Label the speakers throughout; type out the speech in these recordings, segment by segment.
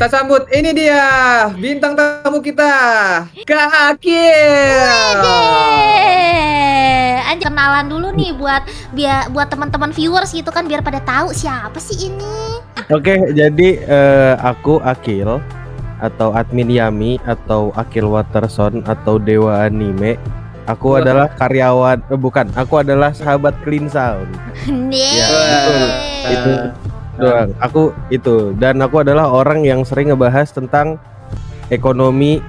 Speaker 1: Kita sambut, ini dia bintang tamu kita, Kak Akil.
Speaker 2: Anjir, kenalan dulu nih buat teman-teman viewers gitu kan, biar pada tahu siapa sih ini.
Speaker 3: Oke, jadi aku Akil atau admin Yami atau Akil Waterson atau Dewa Anime. Aku adalah karyawan, aku adalah sahabat Clean Sound.
Speaker 2: Nih.
Speaker 3: Itu doang. Aku itu, dan aku adalah orang yang sering ngebahas tentang ekonomi,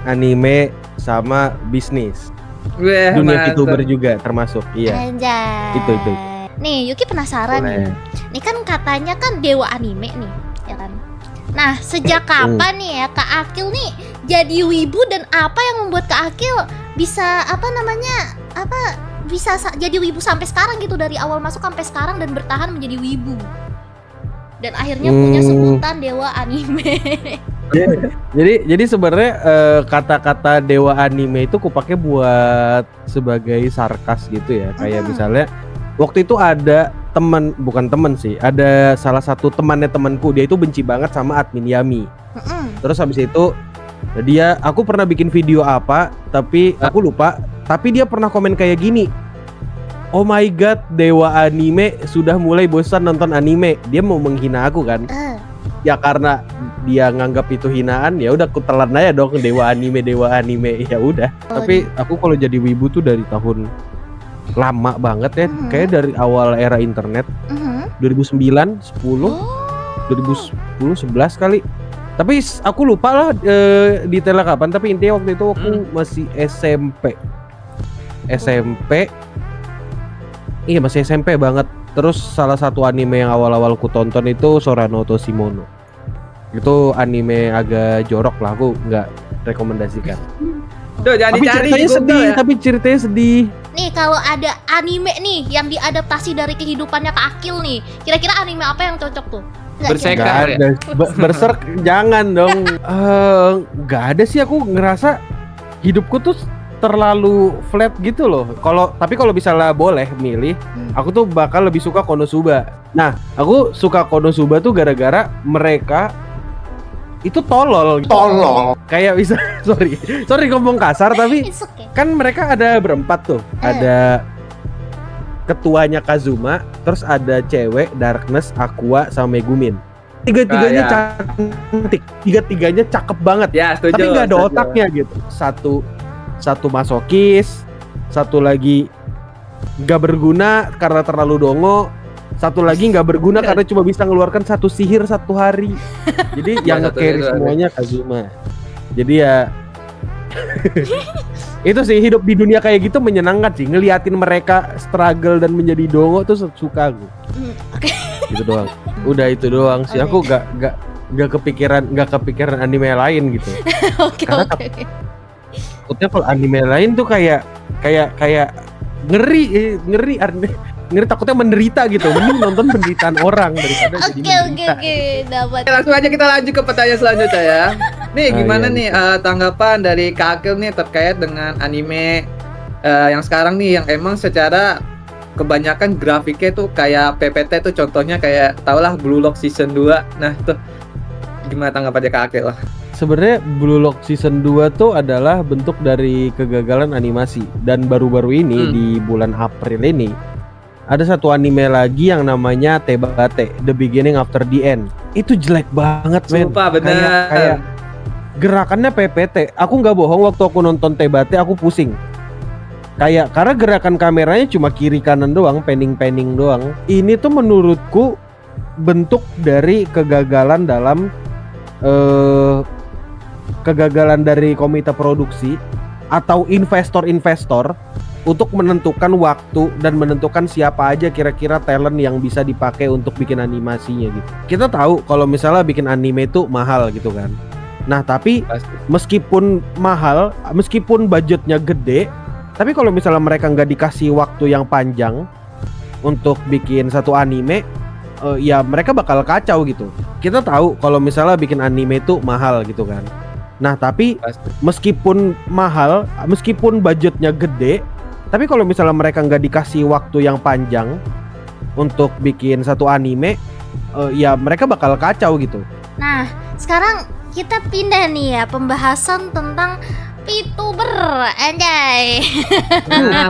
Speaker 3: anime, sama bisnis. Dunia VTuber juga termasuk. Iya.
Speaker 2: Anjay.
Speaker 3: Itu.
Speaker 2: Nih, Yuki penasaran nih. Nih kan katanya kan dewa anime nih, ya kan? Nah, sejak kapan nih ya Kak Akil nih jadi wibu, dan apa yang membuat Kak Akil bisa bisa jadi wibu sampai sekarang gitu, dari awal masuk sampai sekarang dan bertahan menjadi wibu? Dan akhirnya punya sebutan dewa anime.
Speaker 3: Jadi sebenarnya kata-kata dewa anime itu kupakai buat sebagai sarkas gitu ya. Kayak misalnya waktu itu ada bukan temen sih, ada salah satu temannya temanku, dia itu benci banget sama admin Yami. Terus habis itu aku pernah bikin video apa, tapi aku lupa, tapi dia pernah komen kayak gini, "Oh my god, dewa anime sudah mulai bosan nonton anime." Dia mau menghina aku kan. Ya karena dia nganggap itu hinaan, ya udah aku telan aja dong, dewa anime ya udah. Tapi aku kalau jadi wibu tuh dari tahun lama banget ya, kayak dari awal era internet. 2009, 10, 2010, 11 kali. Tapi aku lupa lah detailnya kapan, tapi intinya waktu itu aku masih SMP. Iya, masih SMP banget. Terus salah satu anime yang awal-awal ku tonton itu Sorano Toshimono. Itu anime agak jorok lah, aku nggak rekomendasikan.
Speaker 1: Tuh,
Speaker 3: tapi ceritanya sedih.
Speaker 2: Nih, kalau ada anime nih yang diadaptasi dari kehidupannya Kak Akil nih, kira-kira anime apa yang cocok tuh?
Speaker 1: Berserker ya?
Speaker 3: Berserk jangan dong. Nggak ada sih, aku ngerasa hidupku tuh terlalu flat gitu loh. Tapi kalau misalnya boleh milih, aku tuh bakal lebih suka Konosuba. Nah, aku suka Konosuba tuh gara-gara mereka itu tolol. Kayak bisa sorry ngomong kasar, tapi kan mereka ada berempat tuh. Ada ketuanya Kazuma, terus ada cewek Darkness, Aqua, sama Megumin. Tiga-tiganya cantik, tiga-tiganya cakep banget.
Speaker 1: Ya, setuju,
Speaker 3: tapi nggak ada otaknya gitu. Satu masokis, satu lagi nggak berguna karena terlalu dongo, satu lagi nggak berguna karena cuma bisa mengeluarkan satu sihir satu hari. Jadi yang nge-carry semuanya Kazuma. Jadi ya itu sih, hidup di dunia kayak gitu menyenangkan sih, ngeliatin mereka struggle dan menjadi dongo tuh suka gue. Gitu doang. Udah itu doang sih. Aku nggak kepikiran anime lain gitu.
Speaker 2: Oke.
Speaker 3: Takutnya kalau anime lain tuh kayak ngeri, takutnya menderita gitu. Mending nonton penderitaan orang daripada jadi menderita.
Speaker 2: Oke, dapat.
Speaker 1: Langsung aja kita lanjut ke pertanyaan selanjutnya ya. Nih, gimana nih tanggapan dari Kak Akil nih terkait dengan anime yang sekarang nih, yang emang secara kebanyakan grafiknya tuh kayak PPT tuh, contohnya kayak tau lah Blue Lock Season 2. Nah tuh gimana tanggapannya Kak Akil lah?
Speaker 3: Sebenarnya Blue Lock Season 2 tuh adalah bentuk dari kegagalan animasi. Dan baru-baru ini di bulan April ini ada satu anime lagi yang namanya Tebate, The Beginning After the End. Itu jelek banget, men.
Speaker 1: Sumpah, bener.
Speaker 3: Kayak gerakannya PPT. Aku nggak bohong, waktu aku nonton Tebate aku pusing. Karena gerakan kameranya cuma kiri kanan doang, panning doang. Ini tuh menurutku bentuk dari kegagalan dalam kegagalan dari komite produksi atau investor untuk menentukan waktu dan menentukan siapa aja kira-kira talent yang bisa dipakai untuk bikin animasinya gitu. Kita tahu kalau misalnya bikin anime itu mahal gitu kan. Nah, tapi meskipun mahal, meskipun budgetnya gede, tapi kalau misalnya mereka nggak dikasih waktu yang panjang untuk bikin satu anime, ya mereka bakal kacau gitu. Kita tahu kalau misalnya bikin anime itu mahal gitu kan. Nah, tapi meskipun mahal, meskipun budgetnya gede, tapi kalau misalnya mereka nggak dikasih waktu yang panjang untuk bikin satu anime, ya mereka bakal kacau gitu.
Speaker 2: Nah, sekarang kita pindah nih ya pembahasan tentang VTuber, anjay.
Speaker 1: Nah,